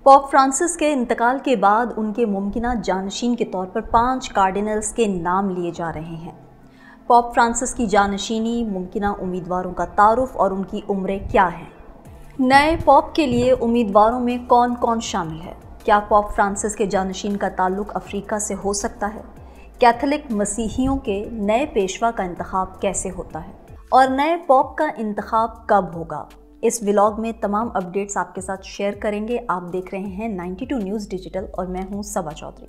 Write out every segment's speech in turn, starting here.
Pope Francis کے انتقال کے بعد ان کے ممکنہ جانشین کے طور پر 5 کارڈینلز کے نام لیے جا رہے ہیں۔ پوپ فرانسس کی جانشینی، ممکنہ امیدواروں کا تعارف اور ان کی عمریں کیا ہیں؟ نئے پوپ کے لیے امیدواروں میں کون کون شامل ہے؟ کیا پوپ فرانسس کے جانشین کا تعلق افریقہ سے ہو سکتا ہے؟ کیتھولک مسیحیوں کے نئے پیشوا کا انتخاب کیسے ہوتا ہے؟ اور نئے پوپ کا انتخاب کب ہوگا؟ اس ولاگ میں تمام اپڈیٹس آپ کے ساتھ شیئر کریں گے۔ آپ دیکھ رہے ہیں 92 نیوز ڈیجیٹل اور میں ہوں صبا چودھری۔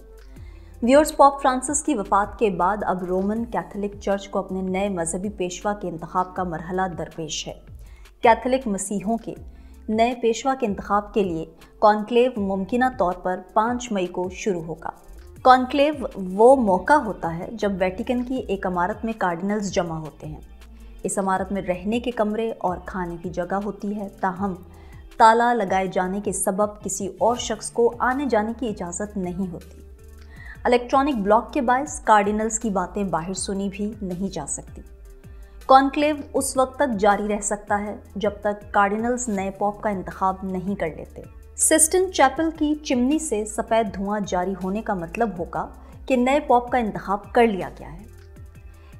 ویورز، پوپ فرانسس کی وفات کے بعد اب رومن کیتھولک چرچ کو اپنے نئے مذہبی پیشوا کے انتخاب کا مرحلہ درپیش ہے۔ کیتھولک مسیحیوں کے نئے پیشوا کے انتخاب کے لیے کانکلیو ممکنہ طور پر 5 مئی کو شروع ہوگا۔ کانکلیو وہ موقع ہوتا ہے جب ویٹیکن کی ایک عمارت میں کارڈینلز جمع ہوتے ہیں۔ اس عمارت میں رہنے کے کمرے اور کھانے کی جگہ ہوتی ہے، تاہم تالا لگائے جانے کے سبب کسی اور شخص کو آنے جانے کی اجازت نہیں ہوتی۔ الیکٹرانک بلاک کے باعث کارڈینلز کی باتیں باہر سنی بھی نہیں جا سکتی۔ کانکلیو اس وقت تک جاری رہ سکتا ہے جب تک کارڈینلز نئے پوپ کا انتخاب نہیں کر لیتے۔ سسٹن چیپل کی چمنی سے سفید دھواں جاری ہونے کا مطلب ہوگا کہ نئے پوپ کا انتخاب کر لیا گیا ہے۔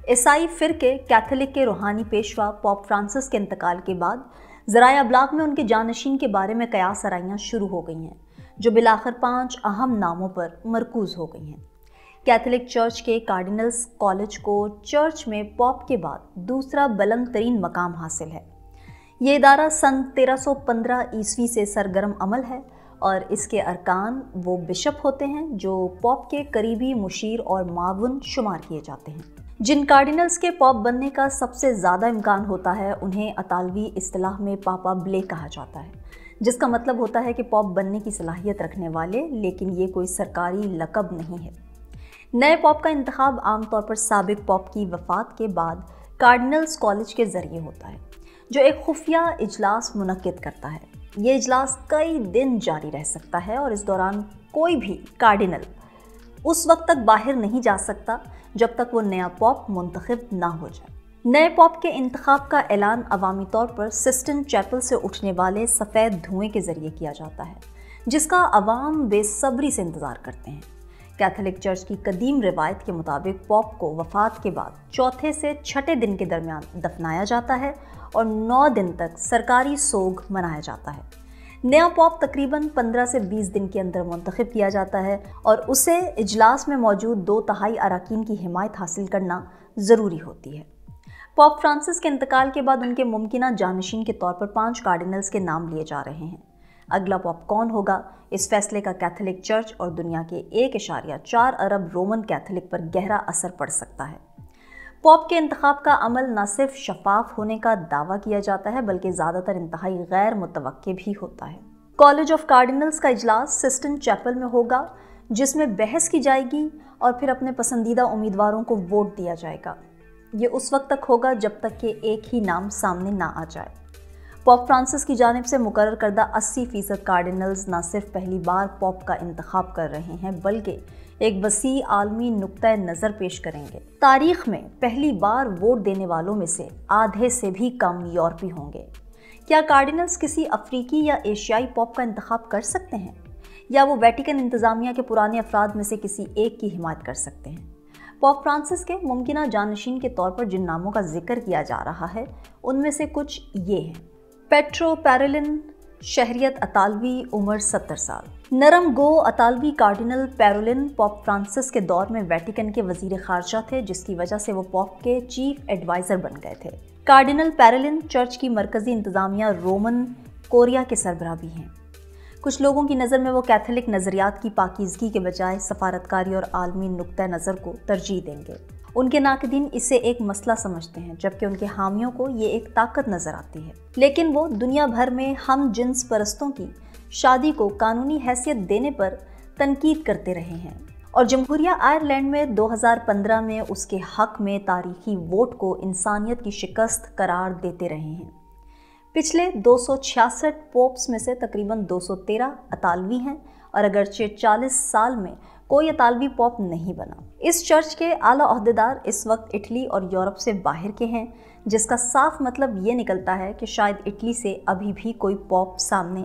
عیسائی فرقے کیتھولک کے روحانی پیشوا پوپ فرانسس کے انتقال کے بعد ذرائع ابلاغ میں ان کے جانشین کے بارے میں قیاس آرائیاں شروع ہو گئی ہیں، جو بالآخر 5 اہم ناموں پر مرکوز ہو گئی ہیں۔ کیتھولک چرچ کے کارڈینلز کالج کو چرچ میں پوپ کے بعد دوسرا بلند ترین مقام حاصل ہے۔ یہ ادارہ سن 1315 عیسوی سے سرگرم عمل ہے اور اس کے ارکان وہ بشپ ہوتے ہیں جو پوپ کے قریبی مشیر اور معاون شمار کیے جاتے ہیں۔ جن کارڈینلز کے پوپ بننے کا سب سے زیادہ امکان ہوتا ہے انہیں اطالوی اصطلاح میں پاپا بلے کہا جاتا ہے، جس کا مطلب ہوتا ہے کہ پوپ بننے کی صلاحیت رکھنے والے، لیکن یہ کوئی سرکاری لقب نہیں ہے۔ نئے پوپ کا انتخاب عام طور پر سابق پوپ کی وفات کے بعد کارڈینلز کالج کے ذریعے ہوتا ہے، جو ایک خفیہ اجلاس منعقد کرتا ہے۔ یہ اجلاس کئی دن جاری رہ سکتا ہے اور اس دوران کوئی بھی کارڈینل اس وقت تک باہر نہیں جا سکتا جب تک وہ نیا پوپ منتخب نہ ہو جائے۔ نئے پوپ کے انتخاب کا اعلان عوامی طور پر سسٹن چیپل سے اٹھنے والے سفید دھوئیں کے ذریعے کیا جاتا ہے، جس کا عوام بے صبری سے انتظار کرتے ہیں۔ کیتھولک چرچ کی قدیم روایت کے مطابق پوپ کو وفات کے بعد چوتھے سے چھٹے دن کے درمیان دفنایا جاتا ہے اور 9 دن تک سرکاری سوگ منایا جاتا ہے۔ نیا پوپ تقریباً 15 سے 20 دن کے اندر منتخب کیا جاتا ہے اور اسے اجلاس میں موجود 2/3 اراکین کی حمایت حاصل کرنا ضروری ہوتی ہے۔ پوپ فرانسس کے انتقال کے بعد ان کے ممکنہ جانشین کے طور پر 5 کارڈینلز کے نام لیے جا رہے ہیں۔ اگلا پوپ کون ہوگا، اس فیصلے کا کیتھولک چرچ اور دنیا کے 1.4 ارب رومن کیتھولک پر گہرا اثر پڑ سکتا ہے۔ پوپ کے انتخاب کا عمل نہ صرف شفاف ہونے کا دعویٰ کیا جاتا ہے بلکہ زیادہ تر انتہائی غیر متوقع بھی ہوتا ہے۔ کالج آف کارڈینلز کا اجلاس سسٹن چیپل میں ہوگا، جس میں بحث کی جائے گی اور پھر اپنے پسندیدہ امیدواروں کو ووٹ دیا جائے گا۔ یہ اس وقت تک ہوگا جب تک کہ ایک ہی نام سامنے نہ آ جائے۔ پوپ فرانسس کی جانب سے مقرر کردہ 80% کارڈینلز نہ صرف پہلی بار پوپ کا انتخاب کر رہے ہیں بلکہ ایک وسیع عالمی نقطہ نظر پیش کریں گے۔ تاریخ میں پہلی بار ووٹ دینے والوں میں سے آدھے سے بھی کم یورپی ہوں گے۔ کیا کارڈینلز کسی افریقی یا ایشیائی پوپ کا انتخاب کر سکتے ہیں، یا وہ ویٹیکن انتظامیہ کے پرانے افراد میں سے کسی ایک کی حمایت کر سکتے ہیں؟ پوپ فرانسس کے ممکنہ جانشین کے طور پر جن ناموں کا ذکر کیا جا رہا ہے ان میں سے کچھ یہ ہیں: پیٹرو پیرولن، شہریت اطالوی، عمر 70 سال۔ نرم گو اطالوی کارڈینل پیرولن پوپ فرانسس کے دور میں ویٹیکن کے وزیر خارجہ تھے، جس کی وجہ سے وہ پوپ کے چیف ایڈوائزر بن گئے تھے۔ کارڈینل پیرولن چرچ کی مرکزی انتظامیہ رومن کوریا کے سربراہ بھی ہیں۔ کچھ لوگوں کی نظر میں وہ کیتھولک نظریات کی پاکیزگی کے بجائے سفارتکاری اور عالمی نقطہ نظر کو ترجیح دیں گے۔ ان کے ناقدین اسے ایک مسئلہ سمجھتے ہیں جبکہ ان کے حامیوں کو یہ ایک طاقت نظر آتی ہے، لیکن وہ دنیا بھر میں ہم جنس پرستوں کی شادی کو قانونی حیثیت دینے پر تنقید کرتے رہے ہیں اور جمہوریہ آئرلینڈ میں 2015 میں اس کے حق میں تاریخی ووٹ کو انسانیت کی شکست قرار دیتے رہے ہیں۔ پچھلے 266 پوپس میں سے تقریباً 213 اطالوی ہیں اور اگرچہ 40 سال میں کوئی اطالوی پوپ نہیں بنا۔ اس چرچ کے اعلیٰ عہدیدار اس وقت اٹلی اور یورپ سے باہر کے ہیں، جس کا صاف مطلب یہ نکلتا ہے کہ شاید اٹلی سے ابھی بھی کوئی پوپ سامنے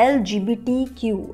LGBTQ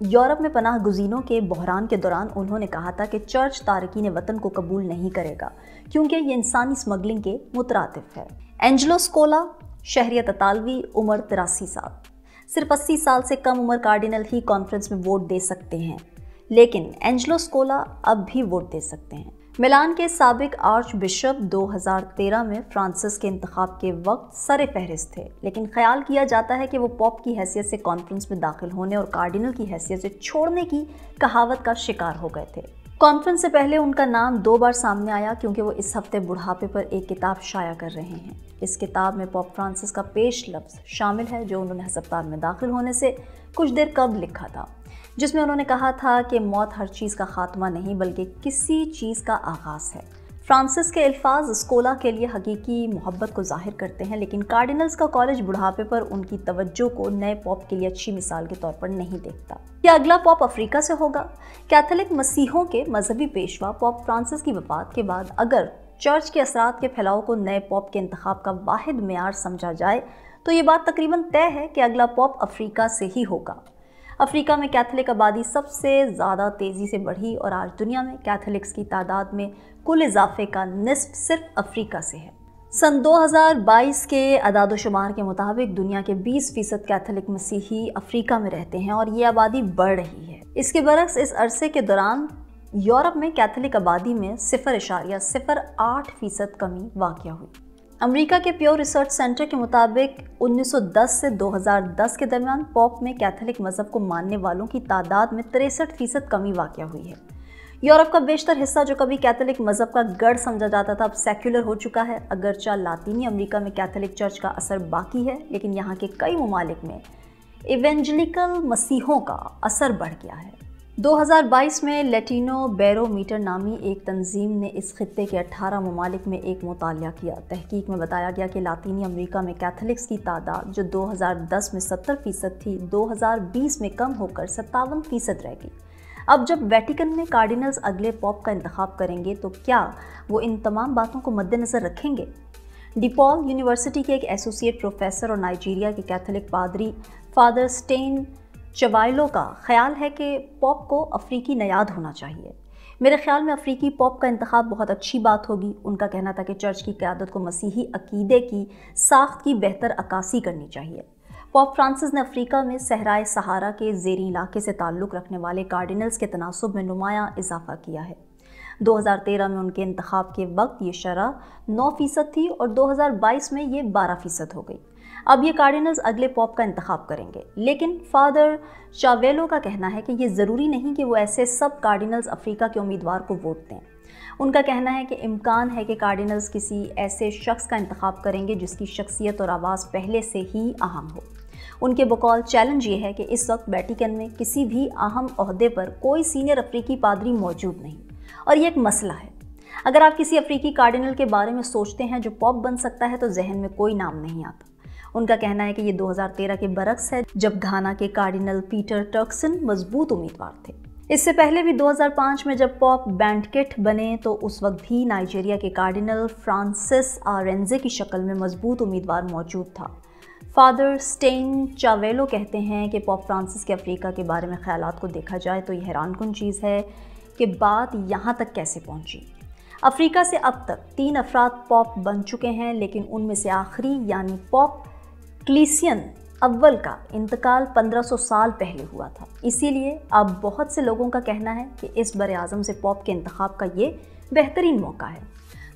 یورپ میں پناہ گزینوں کے بحران کے دوران انہوں نے کہا تھا کہ چرچ تارکین وطن کو قبول نہیں کرے گا کیونکہ یہ انسانی اسمگلنگ کے مترادف ہے۔ اینجلو اسکولا، شہریت اطالوی، عمر 83 سال۔ صرف 80 سال سے کم عمر کارڈینل ہی کانفرنس میں ووٹ دے سکتے ہیں، لیکن اینجلو اسکولا اب بھی ووٹ دے سکتے ہیں۔ ملان کے سابق آرچ بشپ 2013 میں فرانسس کے انتخاب کے وقت سر فہرست تھے، لیکن خیال کیا جاتا ہے کہ وہ پوپ کی حیثیت سے کانفرنس میں داخل ہونے اور کارڈینل کی حیثیت سے چھوڑنے کی کہاوت کا شکار ہو گئے تھے۔ کانفرنس سے پہلے ان کا نام 2 بار سامنے آیا کیونکہ وہ اس ہفتے بڑھاپے پر ایک کتاب شائع کر رہے ہیں۔ اس کتاب میں پوپ فرانسس کا پیش لفظ شامل ہے جو انہوں نے ہسپتال میں داخل ہونے سے کچھ دیر قبل لکھا تھا، جس میں انہوں نے کہا تھا کہ موت ہر چیز کا خاتمہ نہیں بلکہ کسی چیز کا آغاز ہے۔ فرانسس کے الفاظ اسکولا کے لیے حقیقی محبت کو ظاہر کرتے ہیں، لیکن کارڈینلز کا کالج بڑھاپے پر ان کی توجہ کو نئے پوپ کے لیے اچھی مثال کے طور پر نہیں دیکھتا۔ کیا اگلا پوپ افریقہ سے ہوگا؟ کیتھولک مسیحوں کے مذہبی پیشوا پوپ فرانسس کی وفات کے بعد اگر چرچ کے اثرات کے پھیلاؤ کو نئے پوپ کے انتخاب کا واحد معیار سمجھا جائے تو یہ بات تقریباً طے ہے کہ اگلا پوپ افریقہ سے ہی ہوگا۔ افریقہ میں کیتھولک آبادی سب سے زیادہ تیزی سے بڑھی اور آج دنیا میں کیتھولکس کی تعداد میں کل اضافے کا نصف صرف افریقہ سے ہے۔ سن 2022 کے اعداد و شمار کے مطابق دنیا کے 20% کیتھولک مسیحی افریقہ میں رہتے ہیں اور یہ آبادی بڑھ رہی ہے۔ اس کے برعکس اس عرصے کے دوران یورپ میں کیتھولک آبادی میں 0.08% کمی واقع ہوئی۔ امریکہ کے پیو ریسرچ سینٹر کے مطابق 1910 سے 2010 کے درمیان پوپ میں کیتھولک مذہب کو ماننے والوں کی تعداد میں 63% کمی واقع ہوئی ہے۔ یورپ کا بیشتر حصہ جو کبھی کیتھولک مذہب کا گڑھ سمجھا جاتا تھا اب سیکولر ہو چکا ہے۔ اگرچہ لاطینی امریکہ میں کیتھولک چرچ کا اثر باقی ہے، لیکن یہاں کے کئی ممالک میں ایونجلیکل مسیحوں کا اثر بڑھ گیا ہے۔ 2022 میں لیٹینو بیرو میٹر نامی ایک تنظیم نے اس خطے کے 18 ممالک میں ایک مطالعہ کیا۔ تحقیق میں بتایا گیا کہ لاطینی امریکہ میں کیتھولکس کی تعداد جو 2010 میں 70% تھی، 2020 میں کم ہو کر 57% رہ گئی۔ اب جب ویٹیکن میں کارڈینلز اگلے پوپ کا انتخاب کریں گے تو کیا وہ ان تمام باتوں کو مد نظر رکھیں گے؟ ڈی پال یونیورسٹی کے ایک ایسوسیٹ پروفیسر اور نائجیریا کے کیتھولک پادری فادر سٹین چوائلو کا خیال ہے کہ پوپ کو افریقی نیاد ہونا چاہیے۔ میرے خیال میں افریقی پوپ کا انتخاب بہت اچھی بات ہوگی۔ ان کا کہنا تھا کہ چرچ کی قیادت کو مسیحی عقیدے کی ساخت کی بہتر عکاسی کرنی چاہیے۔ پوپ فرانسس نے افریقہ میں صحرائے سہارا کے زیریں علاقے سے تعلق رکھنے والے کارڈینلز کے تناسب میں نمایاں اضافہ کیا ہے۔ 2013 میں ان کے انتخاب کے وقت یہ شرح 9% تھی اور 2022 میں یہ 12% ہو گئی۔ اب یہ کارڈینلز اگلے پوپ کا انتخاب کریں گے، لیکن فادر چاویلو کا کہنا ہے کہ یہ ضروری نہیں کہ وہ ایسے سب کارڈینلز افریقہ کے امیدوار کو ووٹ دیں۔ ان کا کہنا ہے کہ امکان ہے کہ کارڈینلز کسی ایسے شخص کا انتخاب کریں گے جس کی شخصیت اور آواز پہلے سے ہی اہم ہو۔ ان کے بقول چیلنج یہ ہے کہ اس وقت ویٹیکن میں کسی بھی اہم عہدے پر کوئی سینئر افریقی پادری موجود نہیں، اور یہ ایک مسئلہ ہے۔ اگر آپ کسی افریقی کارڈینل کے بارے میں سوچتے ہیں جو پوپ بن سکتا ہے تو ذہن میں کوئی نام نہیں آتا۔ ان کا کہنا ہے کہ یہ 2013 کے برعکس ہے جب گھانا کے کارڈینل پیٹر ٹرکسن مضبوط امیدوار تھے۔ اس سے پہلے بھی 2005 میں جب پوپ بینڈکٹ بنے تو اس وقت بھی نائجیریا کے کارڈینل فرانسس آرینزے کی شکل میں مضبوط امیدوار موجود تھا۔ فادر سٹین چاویلو کہتے ہیں کہ پوپ فرانسس کے افریقہ کے بارے میں خیالات کو دیکھا جائے تو یہ حیران کن چیز ہے کہ بات یہاں تک کیسے پہنچی۔ افریقہ سے اب تک 3 افراد پوپ بن چکے ہیں، لیکن ان میں سے آخری یعنی پوپ کلیسین اول کا انتقال 1500 سال پہلے ہوا تھا۔ اسی لیے اب بہت سے لوگوں کا کہنا ہے کہ اس بر اعظم سے پوپ کے انتخاب کا یہ بہترین موقع ہے۔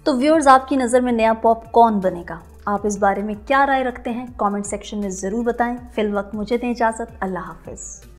تو ویورز، آپ کی نظر میں نیا پوپ کون بنے گا؟ آپ اس بارے میں کیا رائے رکھتے ہیں؟ کامنٹ سیکشن میں ضرور بتائیں۔ فی الوقت مجھے دیں اجازت۔ اللہ حافظ۔